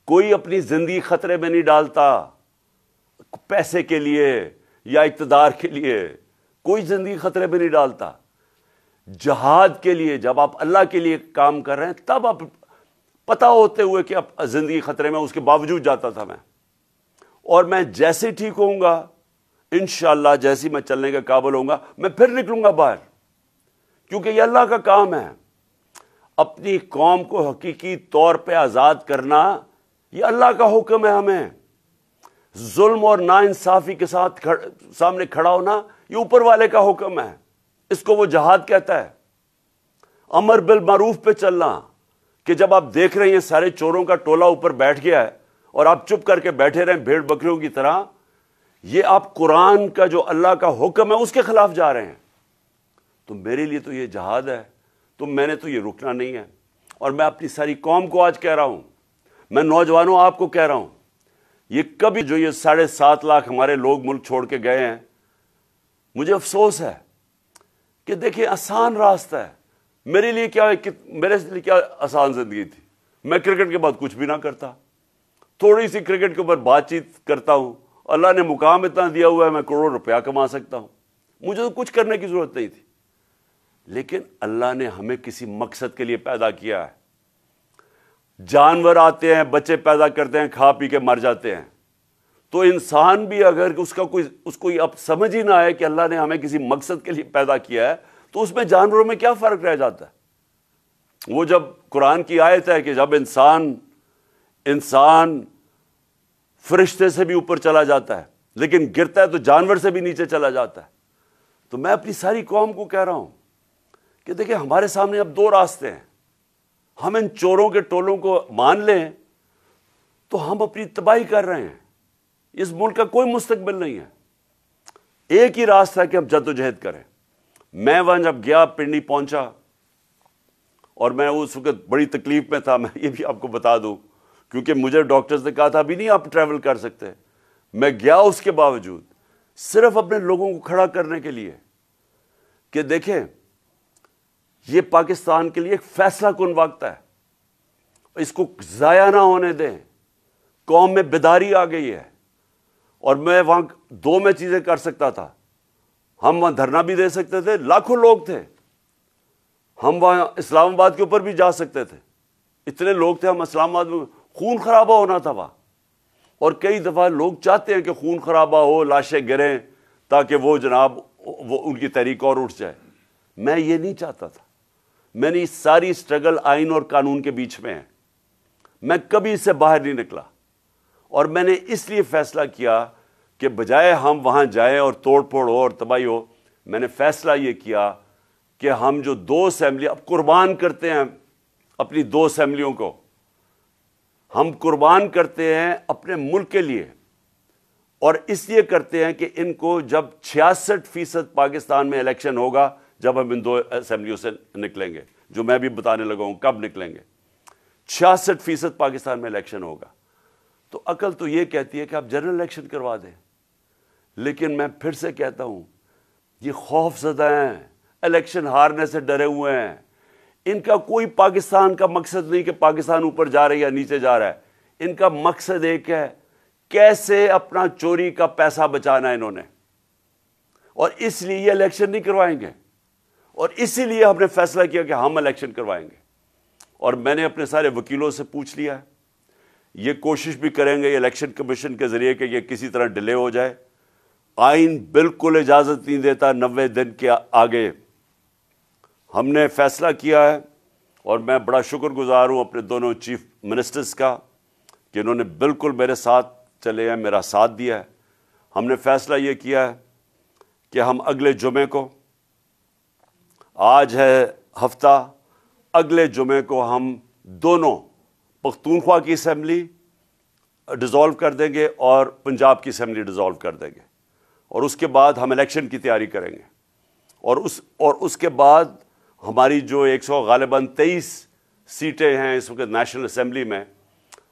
کوئی اپنی زندگی خطرے میں نہیں ڈالتا پیسے کے لیے یا اقتدار کے لیے, کوئی زندگی خطرے میں نہیں ڈالتا. جہاد کے لیے جب آپ اللہ کے لیے کام کر رہے ہیں تب آپ پتا ہوتے ہوئے کہ اب زندگی خطرے میں, اس کے باوجود جاتا تھا میں. اور میں جیسے ٹھیک ہوں گا انشاءاللہ, جیسے میں چلنے کے قابل ہوں گا میں پھر نکلوں گا باہر, کیونکہ یہ اللہ کا کام ہے. اپنی قوم کو حقیقی طور پہ آزاد کرنا یہ اللہ کا حکم ہے ہمیں. ظلم اور ناانصافی کے ساتھ سامنے کھڑا ہونا یہ اوپر والے کا حکم ہے, اس کو وہ جہاد کہتا ہے. امر بالمعروف پہ چلنا, کہ جب آپ دیکھ رہے ہیں سارے چوروں کا ٹولہ اوپر بیٹھ گیا ہے اور آپ چپ کر کے بیٹھے رہیں بھیڑ بکریوں کی طرح, یہ آپ قرآن کا جو اللہ کا حکم ہے اس کے خلاف جا رہے ہیں. تو میرے لیے تو یہ جہاد ہے, تو میں نے تو یہ رکنا نہیں ہے. اور میں اپنی ساری قوم کو آج کہہ رہا ہوں, میں نوجوانوں آپ کو کہہ رہا ہوں, یہ کبھی جو یہ 7.5 لاکھ ہمارے لوگ ملک چھوڑ کے گئے ہیں, مجھے افسوس ہے کہ دیکھیں آسان راستہ ہے میرے لیے، میرے لیے کیا آسان زندگی تھی. میں کرکٹ کے بعد کچھ بھی نہ کرتا، تھوڑی سی کرکٹ کے اوپر بات چیت کرتا ہوں، اللہ نے مقام اتنا دیا ہوا ہے میں کروڑ روپیہ کما سکتا ہوں، مجھے تو کچھ کرنے کی ضرورت نہیں تھی. لیکن اللہ نے ہمیں کسی مقصد کے لیے پیدا کیا ہے. جانور آتے ہیں، بچے پیدا کرتے ہیں، کھا پی کے مر جاتے ہیں. تو انسان بھی اگر اس کو اب سمجھ ہی نہ آئے کہ اللہ نے ہمیں کسی مقصد کے لیے پیدا کیا ہے، تو اس میں جانوروں میں کیا فرق رہ جاتا ہے؟ وہ جب قرآن کی آیت ہے کہ جب انسان فرشتے سے بھی اوپر چلا جاتا ہے لیکن گرتا ہے تو جانور سے بھی نیچے چلا جاتا ہے. تو میں اپنی ساری قوم کو کہہ رہا ہوں کہ دیکھیں ہمارے سامنے اب دو راستے ہیں. ہم ان چوروں کے ٹولوں کو مان لیں تو ہم اپنی تباہی کر رہے ہیں. اس ملک کا کوئی مستقبل نہیں ہے. ایک ہی راستہ ہے کہ ہم جدوجہد کریں. میں وہاں جب گیا پنڈی پہنچا اور میں اس وقت بڑی تکلیف میں تھا، میں یہ بھی آپ کو بتا دوں کیونکہ مجھے ڈاکٹرز نے کہا تھا ابھی نہیں آپ ٹریول کر سکتے. میں گیا اس کے باوجود صرف اپنے لوگوں کو کھڑا کرنے کے لیے کہ دیکھیں یہ پاکستان کے لیے ایک فیصلہ کن وقت ہے، اس کو ضائع نہ ہونے دیں. قوم میں بیداری آ گئی ہے. اور میں وہاں دو میں چیزیں کر سکتا تھا. ہم وہاں دھرنا بھی دے سکتے تھے، لاکھوں لوگ تھے. ہم وہاں اسلام آباد کے اوپر بھی جا سکتے تھے، اتنے لوگ تھے. ہم اسلام آباد میں خون خرابہ ہونا تھا وہاں، اور کئی دفعہ لوگ چاہتے ہیں کہ خون خرابہ ہو، لاشیں گریں تاکہ وہ جناب ان کی تحریک اور اٹھ جائے. میں یہ نہیں چاہتا تھا. میں نے ساری سٹرگل آئین اور قانون کے بیچ میں ہے. میں کبھی اس سے باہر نہیں نکلا. اور میں نے اس لیے فیصلہ کیا کہ بجائے ہم وہاں جائیں اور توڑ پھوڑ ہو اور تباہی ہو، میں نے فیصلہ یہ کیا کہ ہم جو 2 اسمبلی اب قربان کرتے ہیں اپنی 2 اسمبلیوں کو، ہم قربان کرتے ہیں اپنے ملک کے لیے. اور اس لیے کرتے ہیں کہ ان کو جب 66% پاکستان میں الیکشن ہوگا، جب ہم ان 2 اسمبلیوں سے نکلیں گے، جو میں بھی بتانے لگا ہوں کب نکلیں گے. 66% پاکستان میں الیکشن ہوگا. تو عقل تو یہ کہتی ہے کہ آپ جنرل الیکشن کروا دیں. لیکن میں پھر سے کہتا ہوں یہ خوف زدہ ہیں، الیکشن ہارنے سے ڈرے ہوئے ہیں. ان کا کوئی پاکستان کا مقصد نہیں کہ پاکستان اوپر جا رہا ہے یا نیچے جا رہا ہے. ان کا مقصد ایک ہے، کیسے اپنا چوری کا پیسہ بچانا ہے انہوں نے. اور اس لیے یہ الیکشن نہیں کروائیں گے. اور اسی لیے ہم نے فیصلہ کیا کہ ہم الیکشن کروائیں گے. اور میں نے اپنے سارے وکیلوں سے پوچھ لیا ہے، یہ کوشش بھی کریں گے الیکشن کمیشن کے ذریعے کہ یہ کسی طرح ڈیلے ہو جائے. آئین بالکل اجازت نہیں دیتا 90 دن کے آگے. ہم نے فیصلہ کیا ہے اور میں بڑا شکر گزار ہوں اپنے دونوں چیف منسٹرز کا کہ انہوں نے بالکل میرے ساتھ چلے ہیں، میرا ساتھ دیا ہے. ہم نے فیصلہ یہ کیا ہے کہ ہم اگلے جمعے کو، آج ہے ہفتہ، اگلے جمعے کو ہم دونوں پختونخوا کی اسمبلی ڈیزالو کر دیں گے اور پنجاب کی اسمبلی ڈیزالو کر دیں گے. اور اس کے بعد ہم الیکشن کی تیاری کریں گے. اور اس کے بعد ہماری جو 100 غالباً 23 سیٹیں ہیں اس وقت نیشنل اسمبلی میں،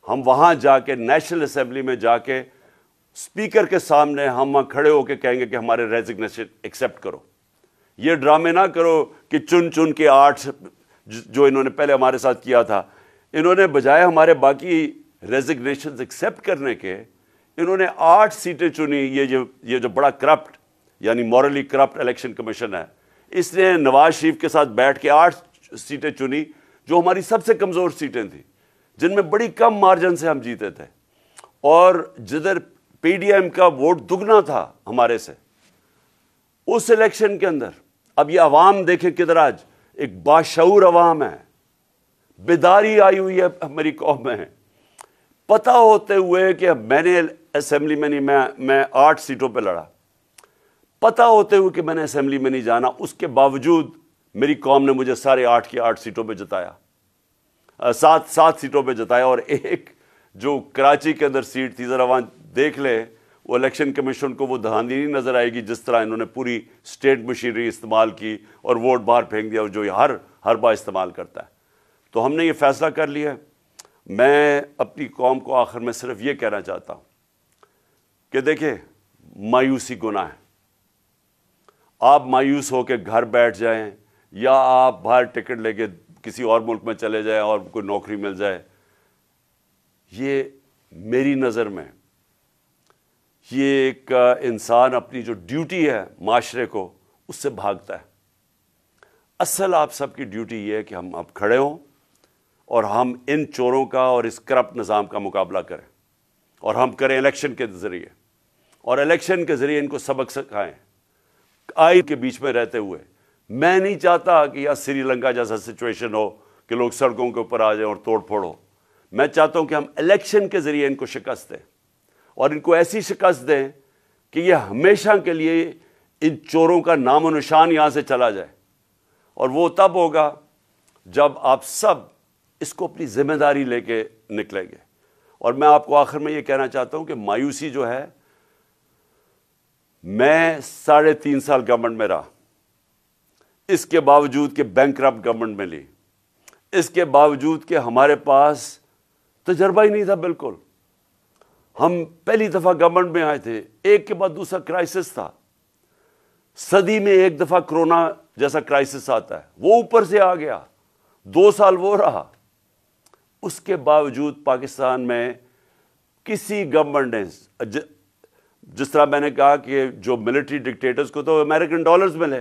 ہم وہاں جا کے نیشنل اسمبلی میں جا کے اسپیکر کے سامنے ہم وہاں کھڑے ہو کے کہیں گے کہ ہمارے ریزگنیشن ایکسیپٹ کرو. یہ ڈرامے نہ کرو کہ چن کے 8 جو انہوں نے پہلے ہمارے ساتھ کیا تھا، انہوں نے بجائے ہمارے باقی ریزگنیشنز ایکسیپٹ کرنے کے، انہوں نے 8 سیٹیں چنی. یہ جو بڑا کرپٹ یعنی مورلی کرپٹ الیکشن کمیشن ہے، اس نے نواز شریف کے ساتھ بیٹھ کے 8 سیٹیں چنی جو ہماری سب سے کمزور سیٹیں تھیں، جن میں بڑی کم مارجن سے ہم جیتے تھے. اور جدھر پی ڈی ایم کا ووٹ دگنا تھا ہمارے سے اس الیکشن کے اندر، اب یہ عوام دیکھیں کدھر آج ایک باشعور عوام ہے، بیداری آئی ہوئی ہے میری قوم میں. پتہ ہوتے ہوئے کہ میں نے اسمبلی میں نہیں، میں 8 سیٹوں پہ لڑا، پتہ ہوتے ہوئے کہ میں نے اسمبلی میں نہیں جانا، اس کے باوجود میری قوم نے مجھے سارے 8 کی 8 سیٹوں پہ جتایا، 7 سیٹوں پہ جتایا. اور ایک جو کراچی کے اندر سیٹ تھی، ذرا وہاں دیکھ لے، وہ الیکشن کمیشن کو وہ دھاندلی نہیں نظر آئے گی جس طرح انہوں نے پوری اسٹیٹ مشینری استعمال کی اور ووٹ باہر پھینک دیا جو یہ ہر بار استعمال کرتا ہے. تو ہم نے یہ فیصلہ کر لیا ہے. میں اپنی قوم کو آخر میں صرف یہ کہنا چاہتا ہوں کہ دیکھیں مایوسی گناہ ہے. آپ مایوس ہو کے گھر بیٹھ جائیں یا آپ باہر ٹکٹ لے کے کسی اور ملک میں چلے جائیں اور کوئی نوکری مل جائے، یہ میری نظر میں یہ ایک انسان اپنی جو ڈیوٹی ہے معاشرے کو اس سے بھاگتا ہے۔ اصل آپ سب کی ڈیوٹی یہ ہے کہ ہم اب کھڑے ہوں اور ہم ان چوروں کا اور اس کرپٹ نظام کا مقابلہ کریں، اور ہم کریں الیکشن کے ذریعے، اور الیکشن کے ذریعے ان کو سبق سکھائیں آئین کے بیچ میں رہتے ہوئے۔ میں نہیں چاہتا کہ یہ سری لنکا جیسا سچویشن ہو کہ لوگ سڑکوں کے اوپر آ جائیں اور توڑ پھوڑ ہو۔ میں چاہتا ہوں کہ ہم الیکشن کے ذریعے ان کو شکست دیں، اور ان کو ایسی شکست دیں کہ یہ ہمیشہ کے لیے ان چوروں کا نام و نشان یہاں سے چلا جائے۔ اور وہ تب ہوگا جب آپ سب اس کو اپنی ذمہ داری لے کے نکلیں گے۔ اور میں آپ کو آخر میں یہ کہنا چاہتا ہوں کہ مایوسی جو ہے، میں 3.5 سال گورنمنٹ میں رہا، اس کے باوجود کہ بینکرپٹ گورنمنٹ میں لی، اس کے باوجود کہ ہمارے پاس تجربہ ہی نہیں تھا بالکل۔ ہم پہلی دفعہ گورنمنٹ میں آئے تھے، ایک کے بعد دوسرا کرائسس تھا، صدی میں ایک دفعہ کرونا جیسا کرائسس آتا ہے، وہ اوپر سے آ گیا، 2 سال وہ رہا۔ اس کے باوجود پاکستان میں کسی گورنمنٹ نے، جس طرح میں نے کہا کہ جو ملٹری ڈکٹیٹرز کو تو امریکن ڈالرز ملے،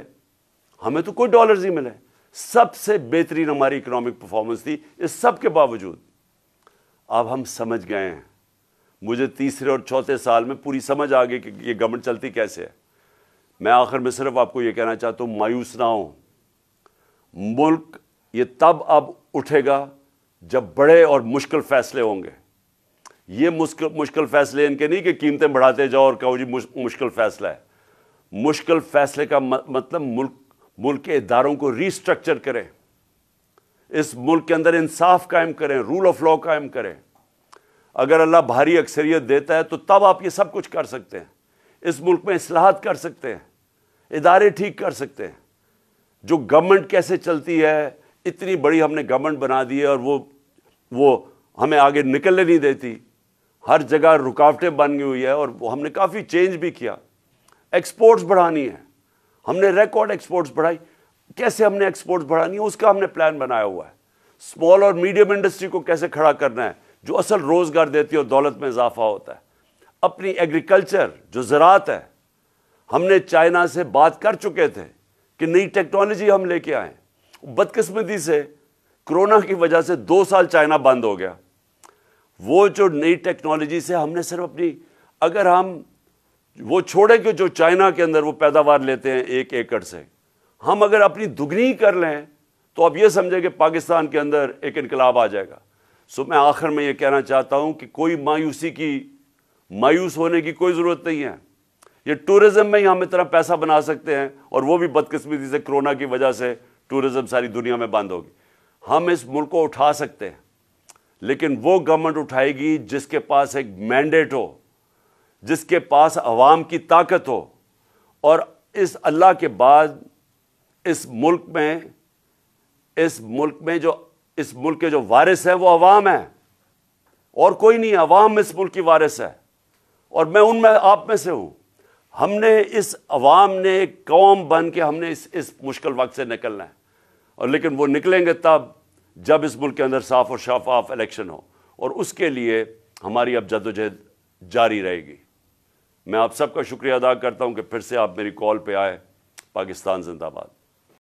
ہمیں تو کوئی ڈالرز نہیں ملے۔ سب سے بہترین ہماری اکنامک پرفارمنس تھی۔ اس سب کے باوجود اب ہم سمجھ گئے ہیں، مجھے تیسرے اور چوتھے سال میں پوری سمجھ آ گئی کہ یہ گورنمنٹ چلتی کیسے ہے۔ میں آخر میں صرف آپ کو یہ کہنا چاہتا ہوں، مایوس نہ ہوں۔ ملک یہ تب اب اٹھے گا جب بڑے اور مشکل فیصلے ہوں گے۔ یہ مشکل فیصلے ان کے نہیں کہ قیمتیں بڑھاتے جاؤ اور کہو جی مشکل فیصلہ ہے۔ مشکل فیصلے کا مطلب ملک کے اداروں کو ری اسٹرکچر کریں، اس ملک کے اندر انصاف قائم کریں، رول آف لا قائم کریں۔ اگر اللہ بھاری اکثریت دیتا ہے تو تب آپ یہ سب کچھ کر سکتے ہیں۔ اس ملک میں اصلاحات کر سکتے ہیں، ادارے ٹھیک کر سکتے ہیں۔ جو گورنمنٹ کیسے چلتی ہے، اتنی بڑی ہم نے گورنمنٹ بنا دی ہے اور وہ ہمیں آگے نکلنے نہیں دیتی، ہر جگہ رکاوٹیں بن گئی ہوئی ہے، اور ہم نے کافی چینج بھی کیا۔ ایکسپورٹس بڑھانی ہے، ہم نے ریکارڈ ایکسپورٹس بڑھائی۔ کیسے ہم نے ایکسپورٹس بڑھانی ہے اس کا ہم نے پلان بنایا ہوا ہے۔ اسمال اور میڈیم انڈسٹری کو کیسے کھڑا کرنا ہے جو اصل روزگار دیتی ہے اور دولت میں اضافہ ہوتا ہے۔ اپنی ایگریکلچر جو زراعت ہے، ہم نے چائنا سے بات کر چکے تھے کہ نئی ٹیکنالوجی ہم لے کے آئیں۔ بدقسمتی سے کرونا کی وجہ سے 2 سال چائنا بند ہو گیا۔ وہ جو نئی ٹیکنالوجی سے ہم نے صرف اپنی، اگر ہم وہ چھوڑیں کہ جو چائنا کے اندر وہ پیداوار لیتے ہیں 1 ایکڑ سے، ہم اگر اپنی دگنی کر لیں تو اب یہ سمجھیں کہ پاکستان کے اندر ایک انقلاب آ جائے گا۔ میں آخر میں یہ کہنا چاہتا ہوں کہ کوئی مایوس ہونے کی کوئی ضرورت نہیں ہے۔ یہ ٹورزم میں ہی ہم اتنا پیسہ بنا سکتے ہیں، اور وہ بھی بدقسمتی سے کرونا کی وجہ سے ٹورزم ساری دنیا میں بند ہوگی۔ ہم اس ملک کو اٹھا سکتے ہیں، لیکن وہ گورنمنٹ اٹھائے گی جس کے پاس ایک مینڈیٹ ہو، جس کے پاس عوام کی طاقت ہو، اور اس اللہ کے بعد اس ملک کے جو وارث ہیں وہ عوام ہیں، اور کوئی نہیں ہے۔ عوام اس ملک کی وارث ہے، اور میں ان میں آپ میں سے ہوں۔ ہم نے اس عوام نے ایک قوم بن کے ہم نے اس مشکل وقت سے نکلنا ہے، اور لیکن وہ نکلیں گے تب جب اس ملک کے اندر صاف اور شفاف الیکشن ہو، اور اس کے لیے ہماری اب جدوجہد جاری رہے گی۔ میں آپ سب کا شکریہ ادا کرتا ہوں کہ پھر سے آپ میری کال پہ آئے۔ پاکستان زندہ باد۔